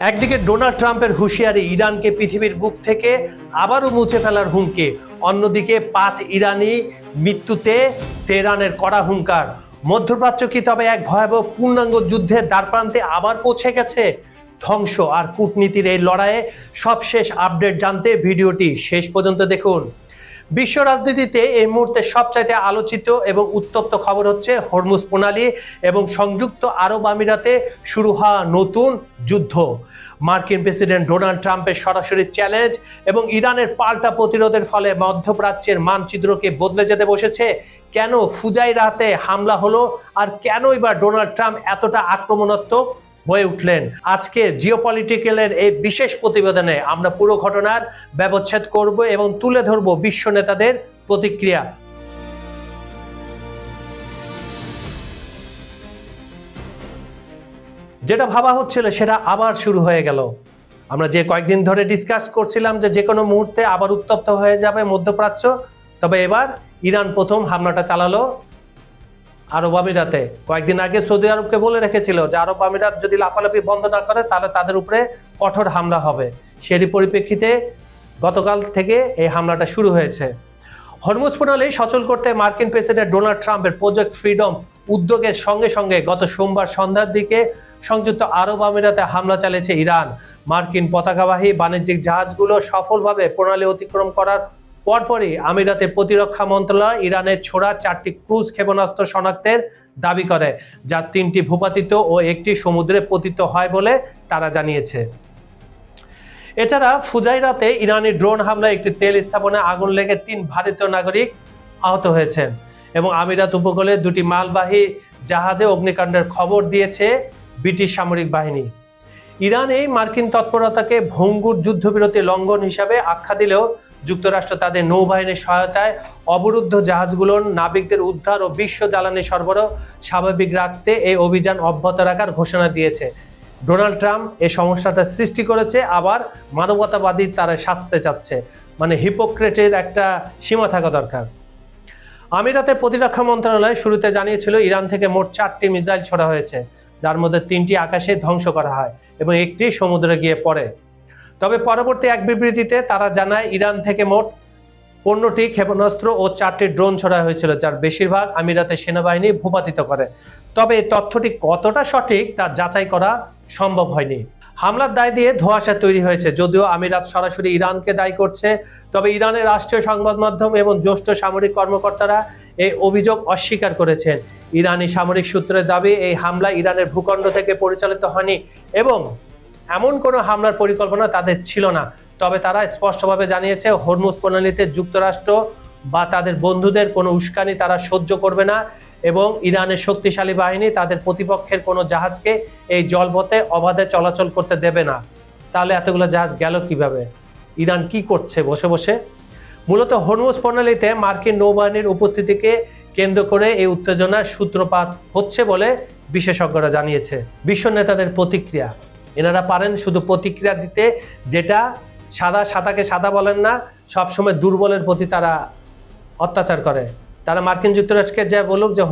একদিকে ডোনাল্ড ট্রাম্পের হুঁশিয়ারি ইরানকে পৃথিবীর বুক থেকে আবারও মুছে ফেলার হুমকি, অন্যদিকে 5 ইরানি মৃত্যুতে তেহরানের কড়া হুঙ্কার। মধ্যপ্রাচ্য কি তবে এক ভয়াবহ পূর্ণাঙ্গ যুদ্ধের দ্বারপ্রান্তে আবার পৌঁছে গেছে? ধ্বংস আর কূটনীতির এই লড়াইয়ে সবশেষ আপডেট জানতে ভিডিওটি শেষ পর্যন্ত দেখুন। বিশ্ব রাজনীতিতে এই মুহূর্তে সবচাইতে আলোচিত এবং উত্তপ্ত খবর হচ্ছে হরমুজ প্রণালী এবং সংযুক্ত আরব আমিরাতে শুরু হওয়া নতুন যুদ্ধ। মার্কিন প্রেসিডেন্ট ডোনাল্ড ট্রাম্পের সরাসরি চ্যালেঞ্জ এবং ইরানের পাল্টা প্রতিরোধের ফলে মধ্যপ্রাচ্যের মানচিত্রকে বদলে যেতে বসেছে। কেন ফুজাইরাতে হামলা হলো আর কেনই বা ডোনাল্ড ট্রাম্প এতটা আক্রমণাত্মক হয়ে উঠলেন? আজকে জিওপলিটিক্যালের এই বিশেষ প্রতিবেদনে আমরা পুরো ঘটনার ব্যবচ্ছেদ করব এবং তুলে ধরব বিশ্ব নেতাদের প্রতিক্রিয়া। যেটা ভাবা হচ্ছিল সেটা আবার শুরু হয়ে গেল। আমরা যে কয়েকদিন ধরে ডিসকাস করছিলাম যে কোনো মুহূর্তে আবার উত্তপ্ত হয়ে যাবে মধ্যপ্রাচ্য, তবে এবার ইরান প্রথম হামলাটা চালালো আরব আমিরাতে। কয়েকদিন আগে সৌদি আরবকে বলে রেখেছিল যে আরব আমিরাত যদি লাফালাফি বন্ধ না করে তাহলে তাদের উপরে কঠোর হামলা হবে। সেরই পরিপ্রেক্ষিতে গতকাল থেকে এই হামলাটা শুরু হয়েছে। হরমুজ প্রণালী সচল করতে মার্কিন প্রেসিডেন্ট ডোনাল্ড ট্রাম্পের প্রজেক্ট ফ্রিডম উদ্যোগের সঙ্গে সঙ্গে গত সোমবার সন্ধ্যার দিকে সংযুক্ত আরব আমিরাতে হামলা চালিয়েছে ইরান। মার্কিন পতাকাবাহী বাণিজ্যিক জাহাজগুলো সফলভাবে প্রণালী অতিক্রম করার পরপরই আমিরাতে প্রতিরক্ষা মন্ত্রণালয় ইরানের ছোড়া 4টি ক্রুজ ক্ষেপণাস্ত্র শনাক্তের দাবি করে, যার 3টি ভূপাতিত ও একটি সমুদ্রে পতিত হয় বলে তারা জানিয়েছে। এছাড়া ফুজাইরাতে ইরানি ড্রোন হামলায় একটি তেল স্থাপনায় আগুন লেগে 3 ভারতীয় নাগরিক আহত হয়েছেন এবং আমিরাত উপকূলে 2টি মালবাহী জাহাজে অগ্নিকাণ্ডের খবর দিয়েছে ব্রিটিশ সামরিক বাহিনী। ইরান এই মার্কিন তৎপরতাকে ভঙ্গুর যুদ্ধবিরতি লঙ্ঘন হিসাবে আখ্যা দিলেও যুক্তরাষ্ট্র তাদের নৌবাহিনীর সহায়তায় অবরুদ্ধ জাহাজগুলোর নাবিকদের উদ্ধার ও বিশ্ব জ্বালানি সরবরাহ স্বাভাবিক রাখতে এই অভিযান অব্যাহত রাখার ঘোষণা দিয়েছে। ডোনাল্ড ট্রাম্প এই সমস্যাটা সৃষ্টি করেছে, আবার মানবতাবাদী তারা শাস্তে চাচ্ছে। মানে হিপোক্রেটের একটা সীমা থাকা দরকার। আমিরাতের প্রতিরক্ষা মন্ত্রণালয় শুরুতে জানিয়েছিল ইরান থেকে মোট 4টি মিসাইল ছোড়া হয়েছে, যার মধ্যে 3টি আকাশে ধ্বংস করা হয় এবং একটি সমুদ্রে গিয়ে পড়ে। তবে পরবর্তী এক বিবৃতিতে তারা জানায় ইরান থেকে মোট 15টি ক্ষেপণাস্ত্র ও 4টি ড্রোন ছোড়া হয়েছিল, যার বেশিরভাগ আমিরাতের সেনাবাহিনী ভূপাতিত করে। তবে এই তথ্যটি কতটা সঠিক তা যাচাই করা সম্ভব হয়নি। হামলার দায় দিয়ে ধোঁয়াশা তৈরি হয়েছে। যদিও আমিরাত সরাসরি ইরানকে দায়ী করছে, তবে ইরানের রাষ্ট্রীয় সংবাদ মাধ্যম এবং জ্যেষ্ঠ সামরিক কর্মকর্তারা এই অভিযোগ অস্বীকার করেছেন। ইরানি সামরিক সূত্রের দাবি এই হামলা ইরানের ভূখণ্ড থেকে পরিচালিত হয়নি এবং এমন কোনো হামলার পরিকল্পনা তাদের ছিল না। তবে তারা স্পষ্টভাবে জানিয়েছে হরমুজ প্রণালীতে যুক্তরাষ্ট্র বা তাদের বন্ধুদের কোনো উস্কানি তারা সহ্য করবে না এবং ইরানের শক্তিশালী বাহিনী তাদের প্রতিপক্ষের কোনো জাহাজকে এই জলপথে অবাধে চলাচল করতে দেবে না। তাহলে এতগুলো জাহাজ গেল কিভাবে? ইরান কি করছে বসে বসে? মূলত হরমুজ প্রণালীতে মার্কিন নৌবাহিনীর উপস্থিতিকে কেন্দ্র করে এই উত্তেজনার সূত্রপাত হচ্ছে বলে বিশেষজ্ঞরা জানিয়েছে। বিশ্ব নেতাদের প্রতিক্রিয়া, এনারা পারেন শুধু প্রতিক্রিয়া দিতে, যেটা সাদাকে সাদা বলেন না, সবসময় দুর্বলের প্রতি তারা অত্যাচার করে। তারা মার্কিন যুক্তরাষ্ট্রকে যা বলুক যে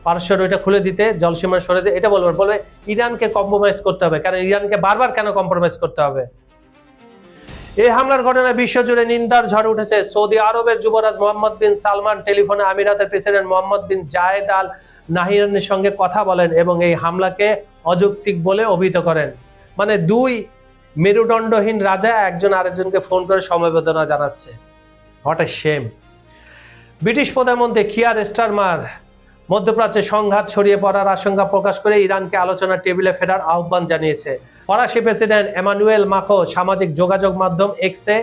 পারস্য ওইটা খুলে দিতে, জলসীমা সরে দিতে, এটা বলবে ইরানকে কম্প্রোমাইজ করতে হবে। কারণ ইরানকে বারবার কেন কম্প্রোমাইজ করতে হবে? এই হামলার ঘটনায় বিশ্বজুড়ে নিন্দার ঝড় উঠেছে। সৌদি আরবের যুবরাজ মোহাম্মদ বিন সালমান টেলিফোনে আমিরাতের প্রেসিডেন্ট মোহাম্মদ বিন জায়েদ আল নাহিয়ানের সঙ্গে কথা বলেন এবং এই হামলাকে অযৌক্তিক বলে অভিহিত করেন। মানে 2 মেরুদণ্ডহীন রাজা একজন আরেকজনকে ফোন করে সমবেদনা জানাচ্ছে। What a shame. ব্রিটিশ প্রধানমন্ত্রী কিয়ার স্টারমার মধ্যপ্রাচ্যে সংঘাত ছড়িয়ে পড়ার আশঙ্কা প্রকাশ করে ইরানকে আলোচনার টেবিলে ফেরার আহ্বান জানিয়েছে। ফরাসি প্রেসিডেন্ট এমানুয়েল মাখো সামাজিক যোগাযোগ মাধ্যম এক্সে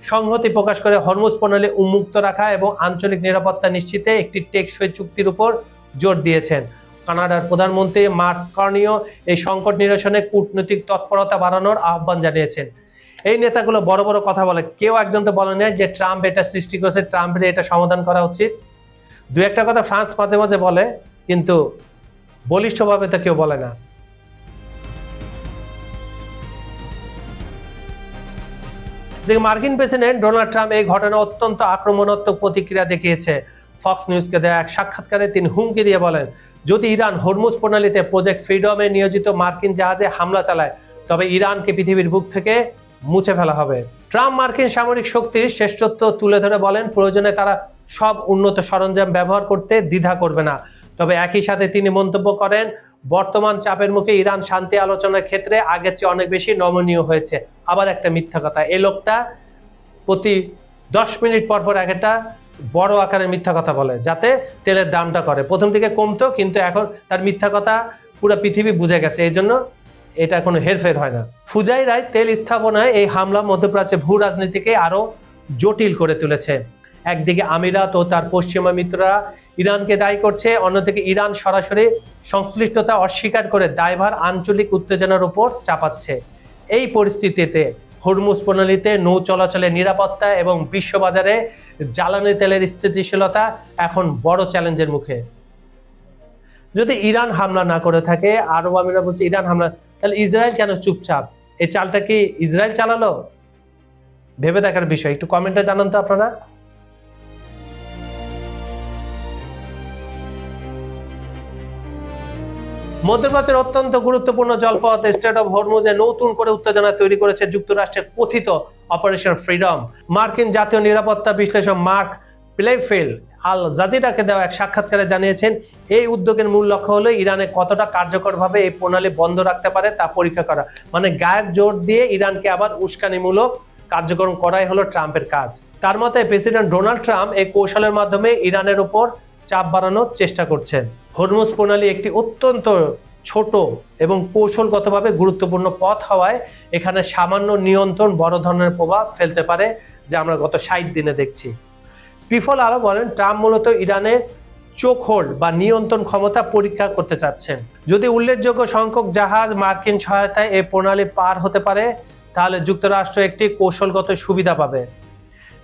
সংহতি প্রকাশ করে হরমুজ প্রণালী উন্মুক্ত রাখা এবং আঞ্চলিক নিরাপত্তা নিশ্চিতে একটি টেকসই চুক্তির উপর জোর দিয়েছেন। কানাডার প্রধানমন্ত্রী মার্ক কার্নিও এই সংকট নিরসনে কূটনৈতিক তৎপরতা বাড়ানোর আহ্বান জানিয়েছেন। এই নেতাগুলো বড় বড় কথা বলে, কেউ একজন তো বলে নেই যে ট্রাম্প এটা সৃষ্টি করেছে, ট্রাম্পের এটা সমাধান করা উচিত। 2-একটা কথা ফ্রান্স মাঝে মাঝে বলে, কিন্তু বলিষ্ঠভাবে তো কেউ বলে না। মার্কিন প্রেসিডেন্ট ডোনাল্ড ট্রাম্প এই ঘটনা অত্যন্ত আক্রমণাত্মক প্রতিক্রিয়া দেখিয়েছে। ফক্স নিউজকে দেওয়া এক সাক্ষাৎকারে তিনি হুমকি দিয়ে বলেন, যদি ইরান হরমুজ প্রণালীতে প্রজেক্ট ফ্রিডমে নিয়োজিত মার্কিন জাহাজে হামলা চালায় তবে ইরানকে পৃথিবীর বুক থেকে মুছে ফেলা হবে। ট্রাম্প মার্কিন সামরিক শক্তির শ্রেষ্ঠত্ব তুলে ধরে বলেন, প্রয়োজনে তারা সব উন্নত সরঞ্জাম ব্যবহার করতে দ্বিধা করবে না। তবে একই সাথে তিনি মন্তব্য করেন, বর্তমান চাপের মুখে ইরান শান্তি আলোচনার ক্ষেত্রে আগের চেয়ে অনেক বেশি নমনীয় হয়েছে। আবার একটা মিথ্যা কথা, এই লোকটা প্রতি 10 মিনিট পর পর একটা বড় আকারের মিথ্যা কথা বলে যাতে তেলের দামটা করে। প্রথম দিকে কমতো, কিন্তু এখন তার মিথ্যা কথা পুরো পৃথিবী বুঝে গেছে, এই জন্য এটা কোনো হেরফের হয় না। ফুজাইরায় তেল স্থাপনায় এই হামলা মধ্যপ্রাচ্যে ভূ রাজনীতিকে আরো জটিল করে তুলেছে। একদিকে আমিরাত ও তার পশ্চিমা মিত্ররা ইরানকে দায়ী করছে, অন্যদিকে ইরান সরাসরি সংশ্লিষ্টতা অস্বীকার করে দায়ভার আঞ্চলিক উত্তেজনার উপর চাপাচ্ছে। এই পরিস্থিতিতে হরমুজ প্রণালীতে নৌ চলাচলের নিরাপত্তা এবং বিশ্ববাজারে জ্বালানি তেলের স্থিতিশীলতা এখন বড় চ্যালেঞ্জের মুখে। যদি ইরান হামলা না করে থাকে, আরব আমিরাত বলছে ইরান হামলা, তাহলে ইসরায়েল কেন চুপচাপ? এই চালটা কি ইসরায়েল চালালো? ভেবে দেখার বিষয়, একটু কমেন্টে জানান তো আপনারা। মধ্যপ্রাচ্যের অত্যন্ত গুরুত্বপূর্ণ জলপথ স্ট্রেট অফ হরমুজে নতুন করে উত্তেজনা তৈরি করেছে যুক্তরাষ্ট্রের কথিত অপারেশন ফ্রিডম। মার্কিন জাতীয় নিরাপত্তা বিশ্লেষক মার্ক প্লেফিল্ড আল জাজিরাকে দেওয়া এক সাক্ষাৎকারে জানিয়েছেন, এই উদ্যোগের মূল লক্ষ্য হলো ইরানে কতটা কার্যকরভাবে এই প্রণালী বন্ধ রাখতে পারে তা পরীক্ষা করা। মানে গায়ের জোর দিয়ে ইরানকে আবার উস্কানিমূলক কার্যক্রম করাই হলো ট্রাম্পের কাজ। তার মতে প্রেসিডেন্ট ডোনাল্ড ট্রাম্প এই কৌশলের মাধ্যমে ইরানের উপর চাপ বাড়ানোর চেষ্টা করছেন। হরমুজ প্রণালী একটি অত্যন্ত ছোট এবং কৌশলগতভাবে গুরুত্বপূর্ণ পথ হওয়ায় এখানে সামান্য নিয়ন্ত্রণ বড় ধরনের প্রভাব ফেলতে পারে, যা আমরা গত 60 দিনে দেখছি। পিফল আরো বলেন, ট্রাম্প মূলত ইরানের চোখ হোল্ড বা নিয়ন্ত্রণ ক্ষমতা পরীক্ষা করতে চাচ্ছেন। যদি উল্লেখযোগ্য সংখ্যক জাহাজ মার্কিন সহায়তায় এই প্রণালী পার হতে পারে, তাহলে যুক্তরাষ্ট্র একটি কৌশলগত সুবিধা পাবে।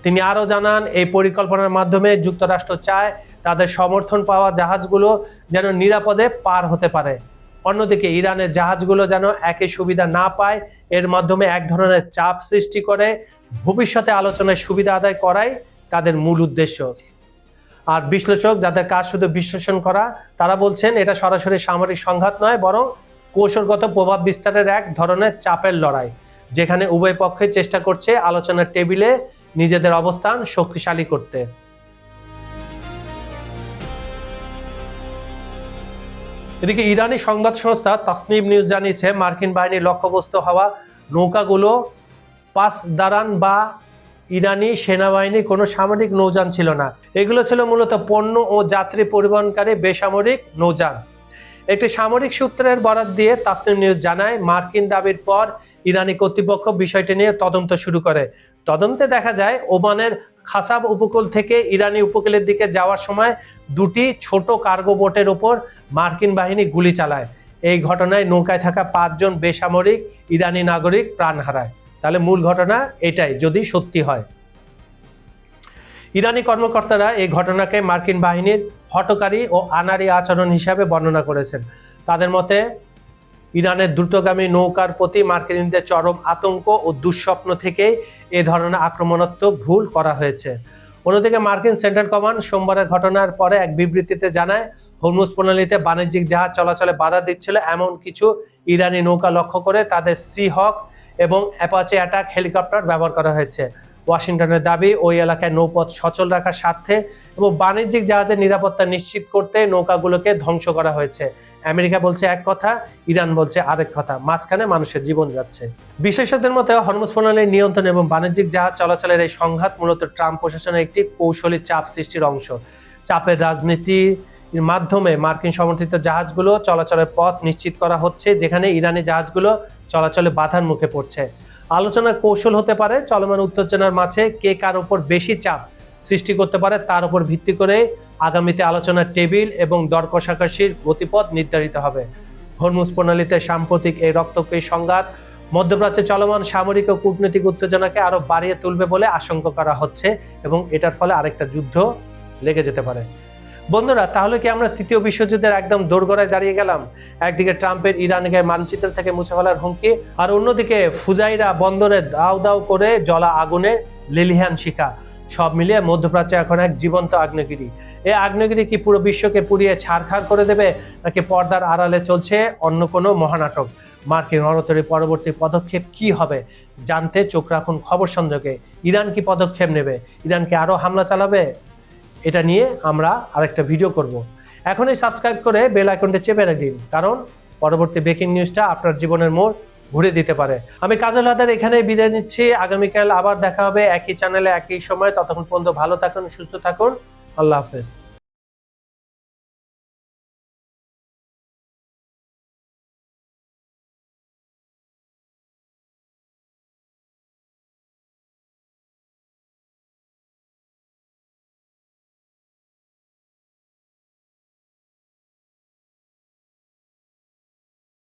তিনি আরো জানান, এই পরিকল্পনার মাধ্যমে যুক্তরাষ্ট্র চায় তাদের সমর্থন পাওয়া জাহাজগুলো যেন নিরাপদে পার হতে পারে। অন্যদিকে ইরানের জাহাজগুলো যেন একই সুবিধা না পায়, এর মাধ্যমে এক ধরনের চাপ সৃষ্টি করে ভবিষ্যতে আলোচনায় সুবিধা আদায় করাই তাদের মূল উদ্দেশ্য। আর বিশ্লেষক, যাদের কাজ শুধু বিশ্লেষণ করা, তারা বলছেন এটা সরাসরি সামরিক সংঘাত নয়, বরং কৌশলগত প্রভাব বিস্তারের এক ধরনের চাপের লড়াই, যেখানে উভয় পক্ষে চেষ্টা করছে আলোচনার টেবিলে নিজেদের অবস্থান শক্তিশালী করতে। এদিকে ইরানি সংবাদ সংস্থা তাসনিম নিউজ জানিয়েছে, মার্কিন বাহিনীর লক্ষ্যবস্তু হওয়া নৌকাগুলো পাসদারান বা ইরানি সেনাবাহিনী কোনো সামরিক নৌযান ছিল না। এগুলো ছিল মূলত পণ্য ও যাত্রী পরিবহনকারী বেসামরিক নৌযান। একটি সামরিক সূত্রের বরাত দিয়ে তাসনিম নিউজ জানায়, মার্কিন দাবির পর ইরানি কর্তৃপক্ষ বিষয়টি নিয়ে তদন্ত শুরু করে। তদন্তে দেখা যায়, ওমানের খাসাব উপকূল থেকে ইরানি উপকূলের দিকে যাওয়ার সময় দুটি ছোট কার্গো বোটের উপর মার্কিন বাহিনী গুলি চালায়। এই ঘটনায় নৌকায় থাকা 5 জন বেসামরিক ইরানি নাগরিক প্রাণ হারায়। তাহলে মূল ঘটনা এটাই যদি সত্যি হয়। ইরানি কর্মকর্তারা এই ঘটনাকে মার্কিন বাহিনীর হঠকারী ও আনাড়ি আচরণ হিসাবে বর্ণনা করেছেন। তাদের মতে ইরানের দ্রুতগামী নৌকার প্রতি মার্কিনদের চরম আতঙ্ক ও দুঃস্বপ্ন থেকে এ ধরনের আক্রমণাত্মক ভুল করা হয়েছে। অন্যদিকে মার্কিন সেন্ট্রাল কমান্ড সোমবারের ঘটনার পরে এক বিবৃতিতে জানায়, হরমুজ প্রণালীতে বাণিজ্যিক জাহাজ চলাচলে বাধা দিচ্ছিল এমন কিছু ইরানি নৌকা লক্ষ্য করে তাদের সি হক এবং অ্যাপাচে অ্যাটাক হেলিকপ্টার ব্যবহার করা হয়েছে। ওয়াশিংটনের দাবি, ওই এলাকায় নৌপথ সচল রাখার স্বার্থে এবং বাণিজ্যিক জাহাজের নিরাপত্তা নিশ্চিত করতে নৌকাগুলোকে ধ্বংস করা হয়েছে। আমেরিকা বলছে এক কথা, ইরান বলছে আরেক কথা, মাঝখানে মানুষের জীবন যাচ্ছে। বিশেষজ্ঞদের মতে হরমুজ প্রণালীর নিয়ন্ত্রণ এবং বাণিজ্যিক জাহাজ চলাচলের এই সংঘাত মূলত ট্রাম্প প্রশাসনের একটি কৌশলী চাপ সৃষ্টির অংশ। চাপের রাজনীতির মাধ্যমে মার্কিন সমর্থিত জাহাজগুলো চলাচলের পথ নিশ্চিত করা হচ্ছে, যেখানে ইরানি জাহাজগুলো চলাচলে বাধার মুখে পড়ছে। আলোচনার কৌশল হতে পারে চলমান উত্তেজনার মাঝে কে কার উপর বেশি চাপ সৃষ্টি করতে পারে তার উপর ভিত্তি করে আগামীতে আলোচনার টেবিল এবং দর কষাকষির গতিপথ নির্ধারিত হবে। হরমুজ প্রণালীতে সাম্প্রতিক এই রক্তক্ষয়ী সংঘাত মধ্যপ্রাচ্যে চলমান সামরিক ও কূটনৈতিক উত্তেজনাকে আরো বাড়িয়ে তুলবে বলে আশঙ্কা করা হচ্ছে এবং এটার ফলে আরেকটা যুদ্ধ লেগে যেতে পারে। বন্ধুরা, তাহলে কি আমরা তৃতীয় বিশ্বযুদ্ধের একদম দোরগোড়ায় দাঁড়িয়ে গেলাম? একদিকে ট্রাম্পের ইরানকে মানচিত্র থেকে মুছে ফেলার হুমকি, আর অন্যদিকে ফুজাইরা বন্দরে দাউ দাউ করে জ্বলা আগুনে লেলিহান শিখা। সব মিলিয়ে মধ্যপ্রাচ্যে এখন এক জীবন্ত আগ্নেয়গিরি। এই আগ্নেয়গিরি কি পুরো বিশ্বকে পুড়িয়ে ছারখার করে দেবে, নাকি পর্দার আড়ালে চলছে অন্য কোনো মহানাটক? মার্কিন রণতরী পরবর্তী পদক্ষেপ কি হবে জানতে চোখ রাখুন খবর সংযোগে। ইরান কি পদক্ষেপ নেবে? ইরান কি আরও হামলা চালাবে? এটা নিয়ে আমরা আরেকটা ভিডিও করব। এখনই সাবস্ক্রাইব করে বেল আইকনটা চেপে রাখুন, কারণ পরবর্তী ব্রেকিং নিউজটা আপনার জীবনের মোড় ঘুরে দিতে পারে। আমি কাজল হায়দার এখানে বিদায় নিচ্ছি। আগামীকাল আবার দেখা হবে একই চ্যানেলে একই সময়। ততক্ষণ পর্যন্ত ভালো থাকুন, সুস্থ থাকুন। আল্লাহ হাফেজ।